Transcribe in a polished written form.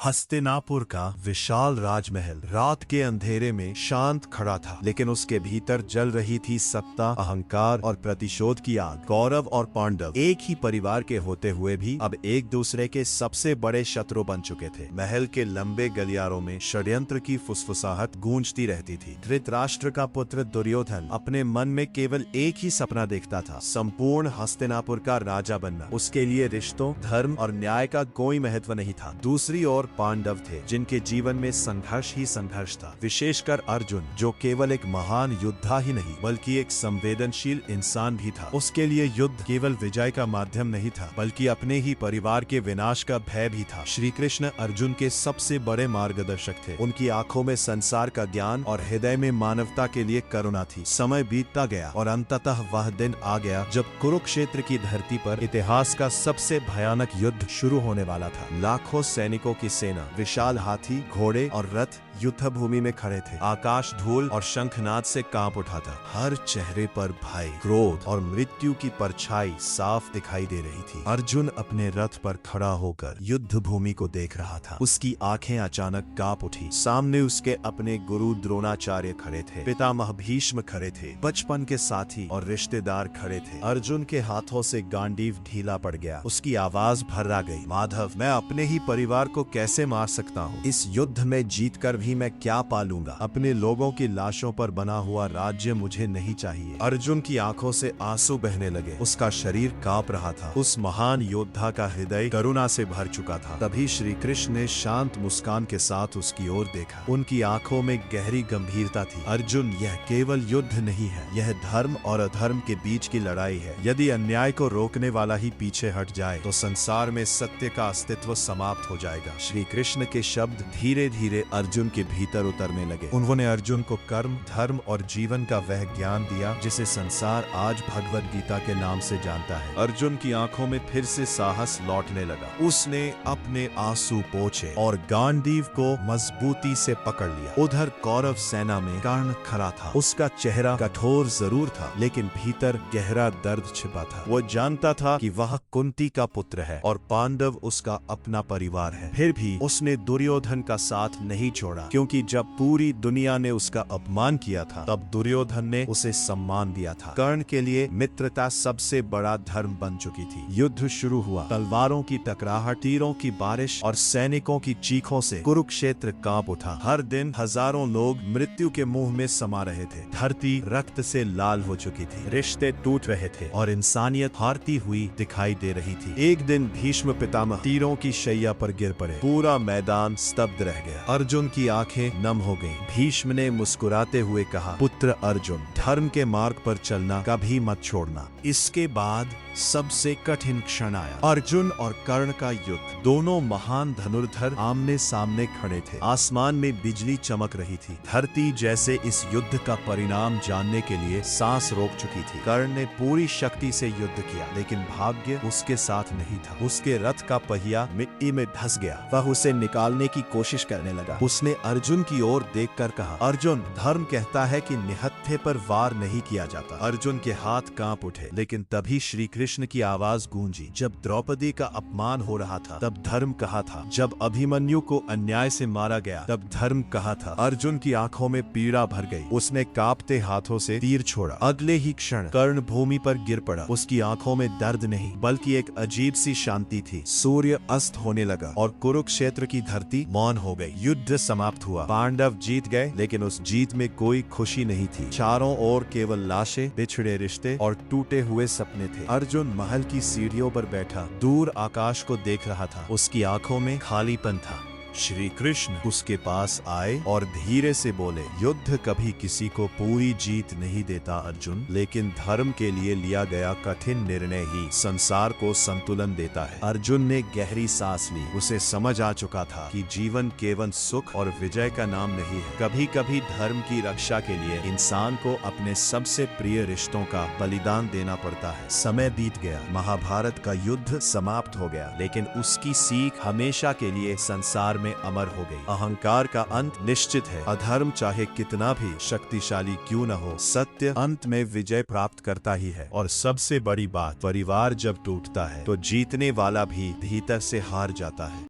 हस्तिनापुर का विशाल राजमहल रात के अंधेरे में शांत खड़ा था, लेकिन उसके भीतर जल रही थी सत्ता, अहंकार और प्रतिशोध की आग। कौरव और पांडव एक ही परिवार के होते हुए भी अब एक दूसरे के सबसे बड़े शत्रु बन चुके थे। महल के लंबे गलियारों में षड्यंत्र की फुसफुसाहट गूंजती रहती थी। धृतराष्ट्र का पुत्र दुर्योधन अपने मन में केवल एक ही सपना देखता था, संपूर्ण हस्तिनापुर का राजा बनना। उसके लिए रिश्तों, धर्म और न्याय का कोई महत्व नहीं था। दूसरी ओर पांडव थे, जिनके जीवन में संघर्ष ही संघर्ष था। विशेषकर अर्जुन, जो केवल एक महान योद्धा ही नहीं बल्कि एक संवेदनशील इंसान भी था। उसके लिए युद्ध केवल विजय का माध्यम नहीं था, बल्कि अपने ही परिवार के विनाश का भय भी था। श्री कृष्ण अर्जुन के सबसे बड़े मार्गदर्शक थे। उनकी आंखों में संसार का ज्ञान और हृदय में मानवता के लिए करुणा थी। समय बीतता गया और अंततः वह दिन आ गया जब कुरुक्षेत्र की धरती पर इतिहास का सबसे भयानक युद्ध शुरू होने वाला था। लाखों सैनिकों की सेना, विशाल हाथी, घोड़े और रथ युद्ध भूमि में खड़े थे। आकाश धूल और शंखनाद से कांप उठा था। हर चेहरे पर भय, क्रोध और मृत्यु की परछाई साफ दिखाई दे रही थी। अर्जुन अपने रथ पर खड़ा होकर युद्ध भूमि को देख रहा था। उसकी आंखें अचानक कांप उठी। सामने उसके अपने गुरु द्रोणाचार्य खड़े थे, पितामह भीष्म खड़े थे, बचपन के साथी और रिश्तेदार खड़े थे। अर्जुन के हाथों से गांडीव ढीला पड़ गया। उसकी आवाज भर्रा गई, माधव, मैं अपने ही परिवार को कैसे मार सकता हूँ? इस युद्ध में जीतकर भी मैं क्या पालूंगा? अपने लोगों की लाशों पर बना हुआ राज्य मुझे नहीं चाहिए। अर्जुन की आंखों से आंसू बहने लगे। उसका शरीर कांप रहा था। उस महान योद्धा का हृदय करुणा से भर चुका था। तभी श्री कृष्ण ने शांत मुस्कान के साथ उसकी ओर देखा। उनकी आंखों में गहरी गंभीरता थी। अर्जुन, यह केवल युद्ध नहीं है, यह धर्म और अधर्म के बीच की लड़ाई है। यदि अन्याय को रोकने वाला ही पीछे हट जाए तो संसार में सत्य का अस्तित्व समाप्त हो जाएगा। श्री कृष्ण के शब्द धीरे धीरे अर्जुन के भीतर उतरने लगे। उन्होंने अर्जुन को कर्म, धर्म और जीवन का वह ज्ञान दिया जिसे संसार आज भगवद गीता के नाम से जानता है। अर्जुन की आंखों में फिर से साहस लौटने लगा। उसने अपने आंसू पोंछे और गांडीव को मजबूती से पकड़ लिया। उधर कौरव सेना में कर्ण खड़ा था। उसका चेहरा कठोर जरूर था, लेकिन भीतर गहरा दर्द छिपा था। वो जानता था कि वह कुंती का पुत्र है और पांडव उसका अपना परिवार है। फिर भी उसने दुर्योधन का साथ नहीं छोड़ा, क्योंकि जब पूरी दुनिया ने उसका अपमान किया था तब दुर्योधन ने उसे सम्मान दिया था। कर्ण के लिए मित्रता सबसे बड़ा धर्म बन चुकी थी। युद्ध शुरू हुआ। तलवारों की टकराहट, तीरों की बारिश और सैनिकों की चीखों से कुरुक्षेत्र कांप उठा। हर दिन हजारों लोग मृत्यु के मुंह में समा रहे थे। धरती रक्त से लाल हो चुकी थी। रिश्ते टूट रहे थे और इंसानियत हारती हुई दिखाई दे रही थी। एक दिन भीष्म पितामह तीरों की शैया पर गिर पड़े। पूरा मैदान स्तब्ध रह गया। अर्जुन की आंखें नम हो गईं। भीष्म ने मुस्कुराते हुए कहा, पुत्र अर्जुन, धर्म के मार्ग पर चलना कभी मत छोड़ना। इसके बाद सबसे कठिन क्षण आया। अर्जुन और कर्ण का युद्ध। दोनों महान धनुर्धर आमने सामने खड़े थे। आसमान में बिजली चमक रही थी। धरती जैसे इस युद्ध का परिणाम जानने के लिए सांस रोक चुकी थी। कर्ण ने पूरी शक्ति से युद्ध किया, लेकिन भाग्य उसके साथ नहीं था। उसके रथ का पहिया मिट्टी में धंस गया। वह उसे निकालने की कोशिश करने लगा। उसने अर्जुन की ओर देखकर कहा, अर्जुन, धर्म कहता है कि निहत्थे पर वार नहीं किया जाता। अर्जुन के हाथ कांप उठे, लेकिन तभी श्री कृष्ण की आवाज गूंजी, जब द्रौपदी का अपमान हो रहा था तब धर्म कहा था। जब अभिमन्यु को अन्याय से मारा गया तब धर्म कहा था। अर्जुन की आंखों में पीड़ा भर गई। उसने कांपते हाथों से तीर छोड़ा। अगले ही क्षण कर्ण भूमि पर गिर पड़ा। उसकी आंखों में दर्द नहीं बल्कि एक अजीब सी शांति थी। सूर्य अस्त होने लगा और कुरुक्षेत्र की धरती मौन हो गई। युद्ध समाप्त हुआ। पांडव जीत गए, लेकिन उस जीत में कोई खुशी नहीं थी। चारों ओर केवल लाशें, बिछड़े रिश्ते और टूटे हुए सपने थे। अर्जुन महल की सीढ़ियों पर बैठा दूर आकाश को देख रहा था। उसकी आंखों में खालीपन था। श्री कृष्ण उसके पास आए और धीरे से बोले, युद्ध कभी किसी को पूरी जीत नहीं देता अर्जुन, लेकिन धर्म के लिए लिया गया कठिन निर्णय ही संसार को संतुलन देता है। अर्जुन ने गहरी सांस ली। उसे समझ आ चुका था कि जीवन केवल सुख और विजय का नाम नहीं है। कभी कभी धर्म की रक्षा के लिए इंसान को अपने सबसे प्रिय रिश्तों का बलिदान देना पड़ता है। समय बीत गया। महाभारत का युद्ध समाप्त हो गया, लेकिन उसकी सीख हमेशा के लिए संसार में अमर हो गई। अहंकार का अंत निश्चित है। अधर्म चाहे कितना भी शक्तिशाली क्यों न हो, सत्य अंत में विजय प्राप्त करता ही है। और सबसे बड़ी बात, परिवार जब टूटता है तो जीतने वाला भी भीतर से हार जाता है।